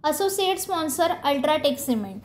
Associate sponsor Ultratech Cement.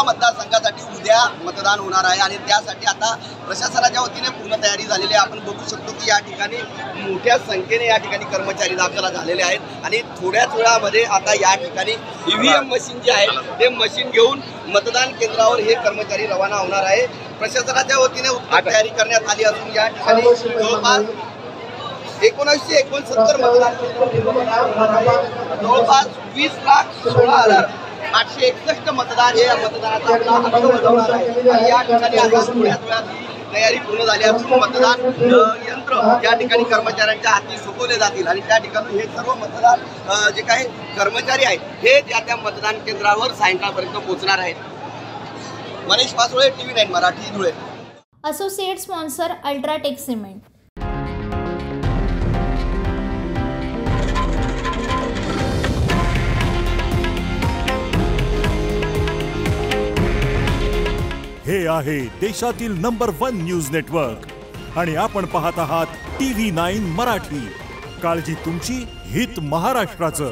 मतदारसंघासाठी उद्या मतदान होणार आहे आणि त्यासाठी आता प्रशासनाच्या वतीने पूर्ण तयारी झालेली आहे। आपण बघू शकतो की या ठिकाणी मोठ्या संख्येने या ठिकाणी कर्मचारी दाखल झालेले आहेत आणि थोड्याच वेळामध्ये आता या ठिकाणी ईव्हीएम मशीन जे आहे ते मशीन घेऊन मतदान केंद्रावर हे कर्मचारी रवाना होणार आहे। प्रशासनाच्या वतीने उत्तम तयारी करण्यात आली असून या ठिकाणी जवळपास 1969 मतदान जवळपास 20,16,861 मतदान हे मतदानाचा या ठिकाणी तयारी पूर्ण झाली असून मतदान यंत्र या ठिकाणी कर्मचाऱ्यांच्या हाती सोपवले जातील आणि त्या ठिकाणी हे सर्व मतदान जे काही कर्मचारी आहेत हे त्या मतदान केंद्रावर सायंकाळपर्यंत पोहोचणार आहेत। Manish पासोळे, TV9 Marathi, Dhule. Associate sponsor Ultratech Cement. हे आहे देशातील नंबर 1 न्यूज नेटवर्क आणि आपण पाहत आहात TV9 मराठी। काळजी तुमची, हित महाराष्ट्राचं।